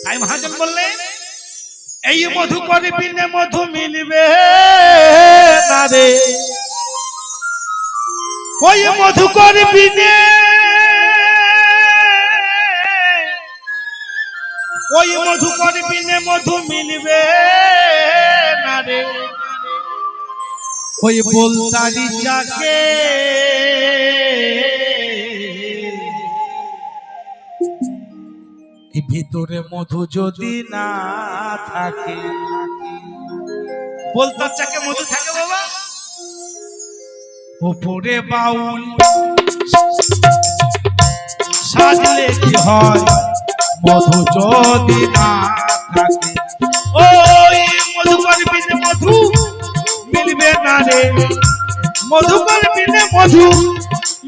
তাই মহাজন বললেন এই মধুকর বিনে মধু মিলবে না রে, ওই মধুকর বিনে ওই মধুকর বিনে মধু মিলবে না রে, ওই বলতারি চাকে ভিতরে মধু যদি না থাকে। বলতার চাকে মধু থাকে বাবা, উপরে বাউল সাজলে কি হয় মধু যদি না থাকে। ওই মধুকর বিনে মধু মিলবে না রে, মধুকর বিনে মধু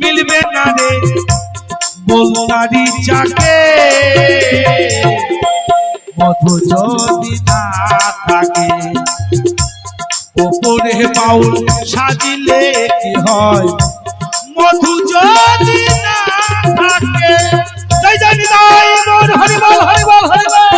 মিলবে না রে, বলতারি চাকে মধু যদি না থাকে। উপরে বাউল সাজিলে কি হয় মধু যদি না থাকে। জয় জয় নিতাই গৌর হরি বল হরি বল হরি বল।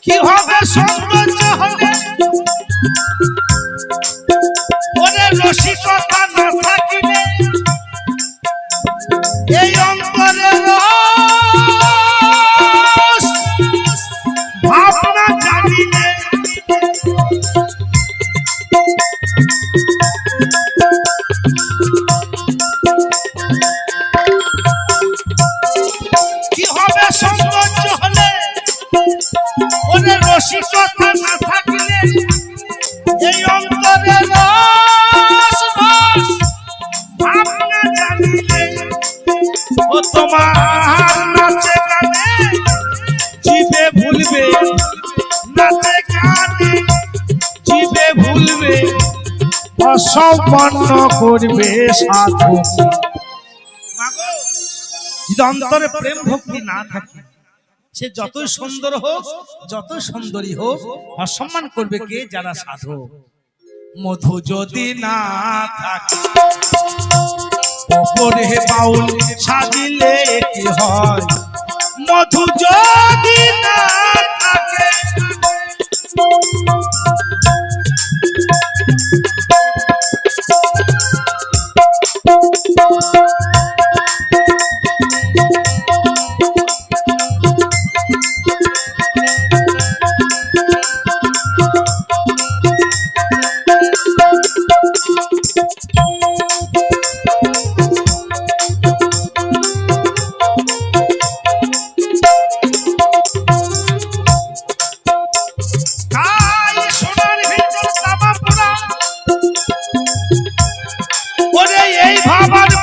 কি হবে সৌন্দর্য হবে ওরে রসিকতা না থাকিলে, এই অন্তরের রস ভাবনা জানিলে। কি হবে সৌন্দর্য হলে ওরে রসিকতা না থাকিলে, এই অন্তরের রস রস ভাবনা জানিলে। ও তোমার নাচে গানে জিভে ভুলবে, নাচে গানে জিভে ভুলবে, অসম্পন্ন করবে সাধু। যদি অন্তরে প্রেম ভক্তি না থাকে সে যতই সুন্দর হোক যতই সুন্দরী হোক অসম্মান করবে কে? যারা সাধু। মধু যদি না থাকে উপরে বাউল সাজিলে কি হয় মধু যদি না থাকে।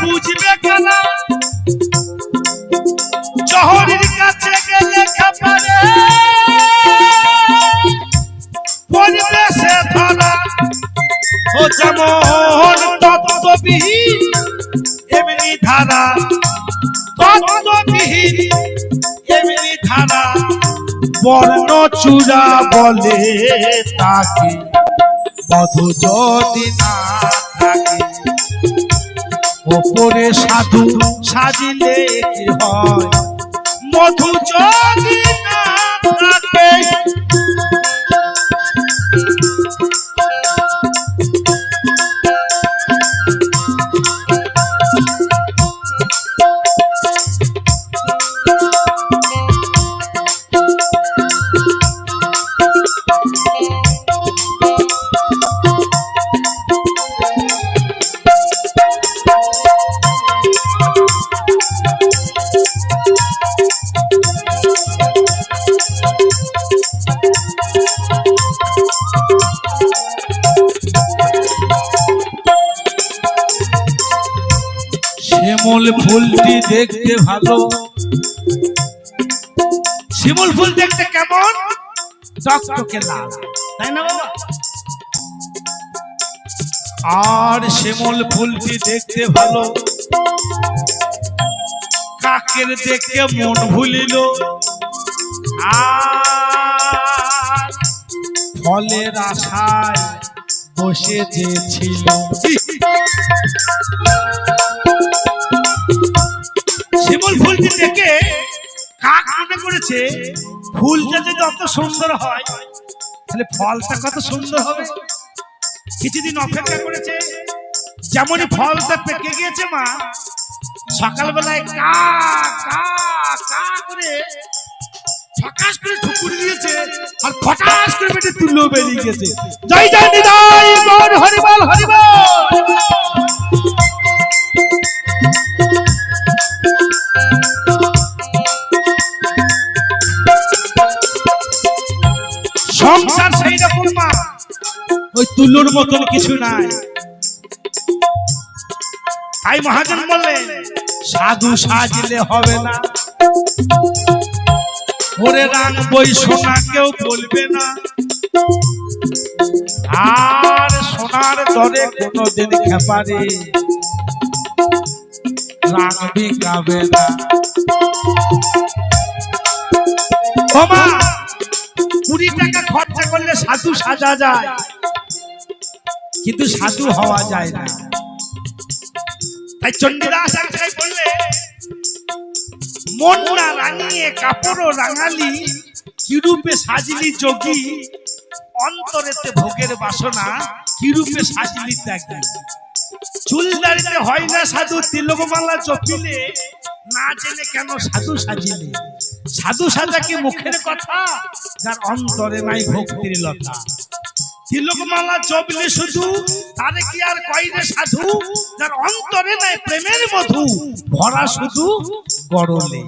বুঝবে কেনা জহরির কাছে গেলে খাপারে পড়বে সে ধরা। ও যেমন তত্ত্ববিহীন এমনি ধারা, তত্ত্ববিহীন এমনি ধারা। বর্ণ চূড়া বলে তাকে মধু যদি না থাকে। ওপরে সাধু সাজিলে কি হয় মধু যদি না থাকে। শ্যামল ফুলটি দেখতে ভালো শিমুল ফুল দেখতে কেমন? টকটকে লাল, তাই না বাবা? আর শিমুল ফুলটি দেখতে ভালো, কাকের দেখে মন ভুলিল, আর ফলের আশায় বসে যে ছিল। শিমুল ফুলটি দেখে কাক মনে করেছে ফুলটা যদি অত সুন্দর হয় তাহলে ফলটা কত সুন্দর হবে। কিছুদিন অপেক্ষা করেছে, যেমনই ফলটা পেকে গিয়েছে মা, সকালবেলায় কা কা কা করে ফটাস করে ঠুকুরি দিয়েছে, আর ফটাস করে পেটে তুলো বেরিয়ে গেছে। জয় জয় নিতাই গৌর হরিবল হরিবল। সংসার সেই রকম মা, ওই তুলোর মতন কিছু নাই। তাই মহাজন বললেন সাধু সাজলে হবে না, ওরে রাঙবই সোনা কেউ বলবে না, আর সোনার দরে কোনোদিন খেপারে রাঙবি গাবে না। ও মা, 20 টাকা খরচা করলে সাধু সাজা যায়, কিন্তু সাধু হওয়া যায় না। তাই চণ্ডীদাস একটাই বললে, মন না রাঙিয়ে কাপড় রাঙালি, কিরূপে সাজলি যোগী, অন্তরেতে ভোগের বাসনা কিরূপে সাজলি ত্যাগী। চুল দাড়িতে হয় না সাধু, তিলকমালা জপিলে, না জেনে কেন সাধু সাজিলে। সাধু সাজা কি মুখের কথা, যার অন্তরে নাই ভক্তির লতা। তিলকমালা জপলে শুধু, তারে কি আর কয় রে সাধু, যার অন্তরে নাই প্রেমের মধু, ভরা শুধু গরলে।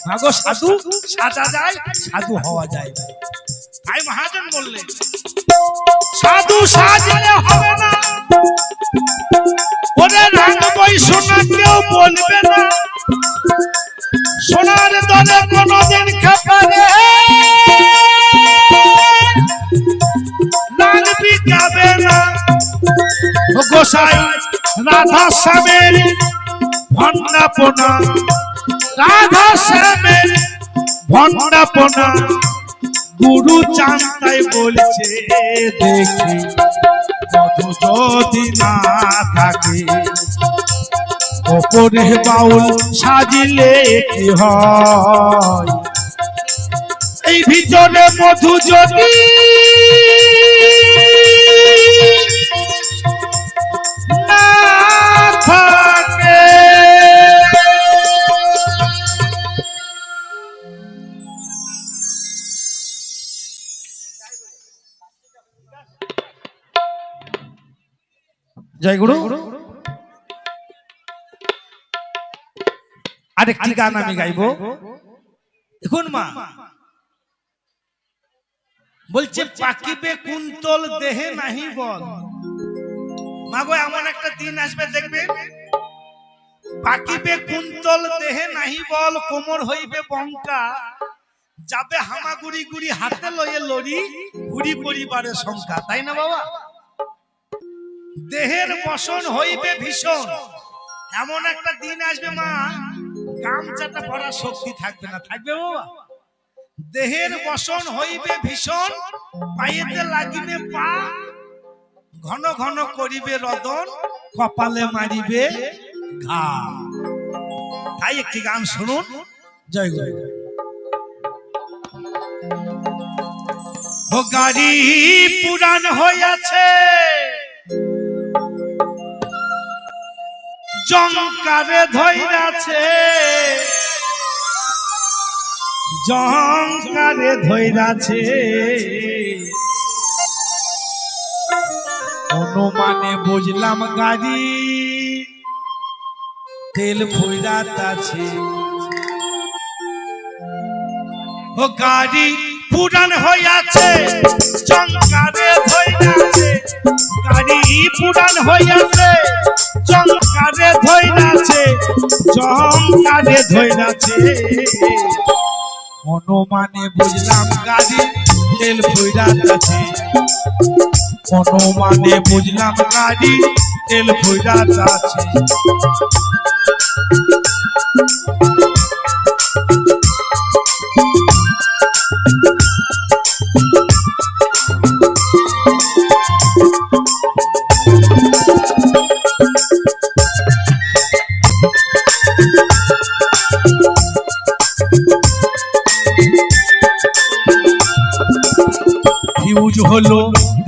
মাগো সাধু সাজা যায়, সাধু হওয়া যায় না। তাই মহাজন বললেন সাধু সাজলে হবে না, ওরে রাঙবই সোনা কেউ বলবে না, সোনার দরে কোনদিন খেপারে রাঙবি গাবে না। গোসাই রাধা শ্যামের ভণ্ডাপনা, রাধা শ্যামের ভণ্ডাপনা, গুরু চান্তাই বলছে দেখি, মধু যদি না থাকে ওপরে বাউল সাজিলে কি হয়। এই ভিতরে মধু যদি না থাকে, জয় গুরু। আরেকটি গান আমি গাইবো। দেখুন মা, বলছে পাকিবে কুন্তল দেহে নাহি বল। মাগো এমন একটা দিন আসবে দেখবে, পাকিবে কুন্তল দেহে নাহি বল, কোমর হইবে বঙ্কা, যাবে হামাগুড়ি গুড়ি হাতে লয়ে লড়ি, ঘুরি পরিবারের সংখ্যা। তাই না বাবা? দেহের বসন হইবে ভীষণ, এমন একটা দিন আসবে মা, গামছাটা পরার শক্তি থাকবে না। থাকবে বাবা? দেহের বসন হইবে ভীষণ, পায়েতে লাগিবে পা, ঘন ঘন করিবে রদন, কপালে মারিবে ঘা। তাই একটি গান শুনুন। জয় গুরু। ও গাড়ি পুরান হইয়াছে, জঙ্কারে ধইরাছে, জঙ্কারে ধইরাছে, অনুমানে বুঝলাম গাড়ি তেল ফুইরাতাছে। ও গাড়ি পুরান হইয়াছে, জঙ্কারে ধইরাছে, গাড়ি পুরান হইয়াছে, জঙ্কারে ধইরাছে, জঙ্কারে ধইরাছে, অনুমানে বুঝলাম গাড়ি তেল ভইরা যাচ্ছে, অনুমানে বুঝলাম গাড়ি তেল ভইরা যাচ্ছে। ফিউজ হলো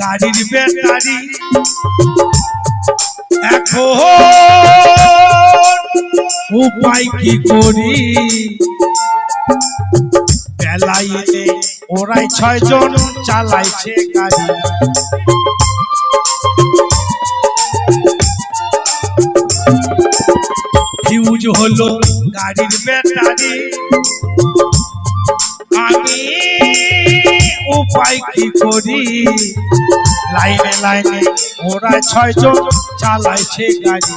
গাড়ির ব্যাটারি, এখন উপায় কি করি? বেলাইনে ওরাই 6 জন চালাইছে গাড়ি, ফিউজ হলো গাড়ির ব্যাটারি, আমি উপায় কি করি? লাইনে লাইনে ওরা 6 জন চালাইছে গাড়ি,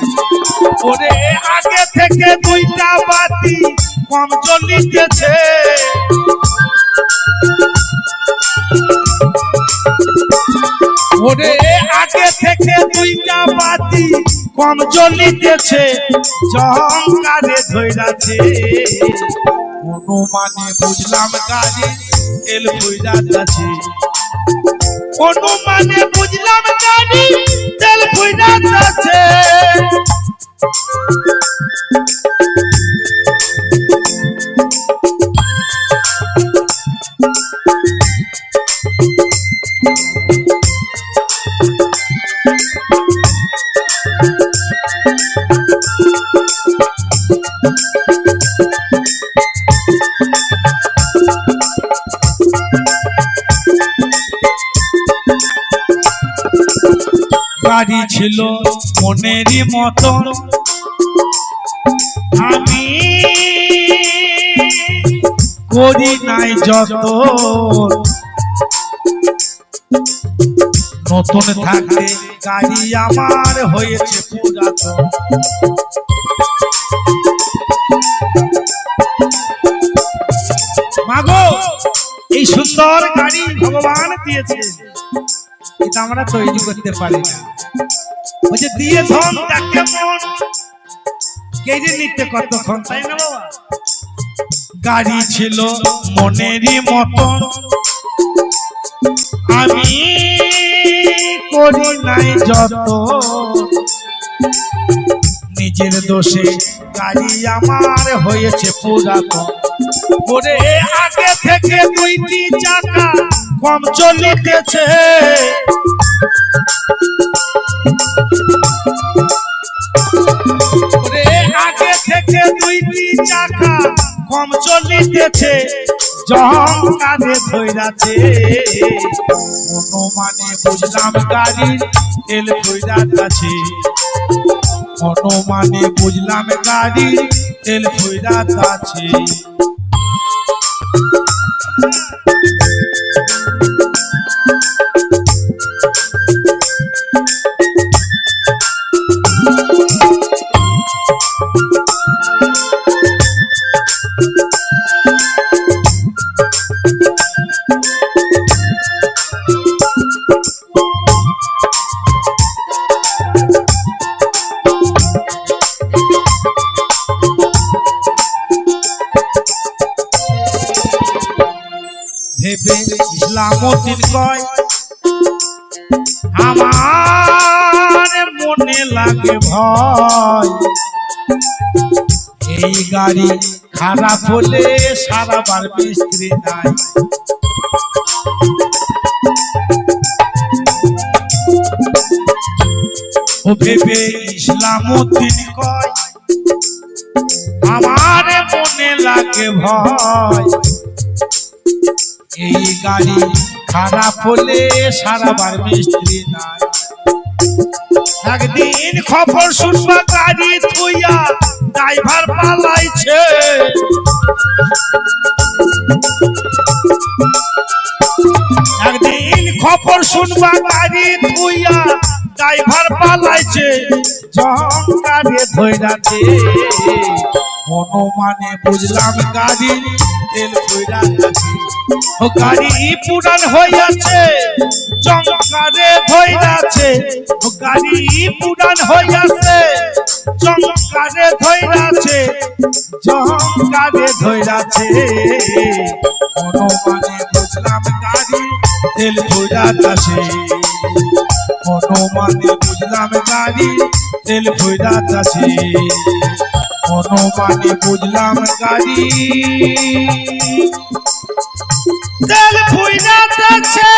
ওরে আগে থেকে 2টা বাতি কম জ্বলিতেছে, ওরে আগে থেকে 2টা বাতি কম জ্বলিতেছে, জঙ্কারে ধইরাছে। অনুমানে বুঝলাম গাড়ি তেল ভইরা যাচ্ছে, অনুমানে বুঝলাম গাড়ি তেল ভইরা যাচ্ছে। গাড়ি ছিল মনেরই মতন, আমি করি নাই যত, নতুন থাকতে গাড়ি আমার হয়েছে পুরাতন। মাগো এই সুন্দর গাড়ি ভগবান দিয়েছে, এটা আমরা তৈরি করতে পারি না। ওই যে দিয়ে ধন তাকে মন কেড়ে নিতে কতক্ষণ, তাই না বাবা? গাড়ি ছিল মনেরই মতন, আমি করি নাই যত, নিজের দোষে গাড়ি আমার হয়েছে পুরাতন, ওরে আগে থেকে 2টি চাকা কম চলিতেছে, ওরে আগে থেকে 2টি চাকা কম চলিতেছে, জঙ্কারে ধইরাছে। অনুমানে বুঝলাম গাড়ি তেল ভইরা যাচ্ছে, অনুমানে বুঝলাম গাড়ি তেল ভইরা যাচ্ছে। ভেবে ইসলামউদ্দিন কয় আমার মনে লাগে ভয়, এই গাড়ি খারাপ হলে সারাবার মিস্ত্রি নাই। ও ভেবে ইসলামউদ্দিন কয় আমার মনে লাগে ভয়, এই গাড়ি খারাপ হলে সারাবার মিস্ত্রি নাই। একদিন খবর শুনবা গাড়ি থুইয়া ড্রাইভার পালাইছে, একদিন খবর শুনবা গাড়ি থুইয়া ড্রাইভার পালাইছে, জঙ্কারে ধইরাছে। অনুমানে বুঝলাম গাড়ি তেল কইরা যাচ্ছে ও গাড়ি পুরান হইয়াছে চমকারে ধইরাছে ও গাড়ি পুরান হইয়াছে চমকারে ধইরাছে চমকারে ধইরাছে অনুমানে বুঝলাম গাড়ি তেল কইরা যাচ্ছে অনুমানে বুঝলাম গাড়ি তেল কইরা যাচ্ছে অনুমানে বুঝলাম গাড়ি তেল কইরা যাচ্ছে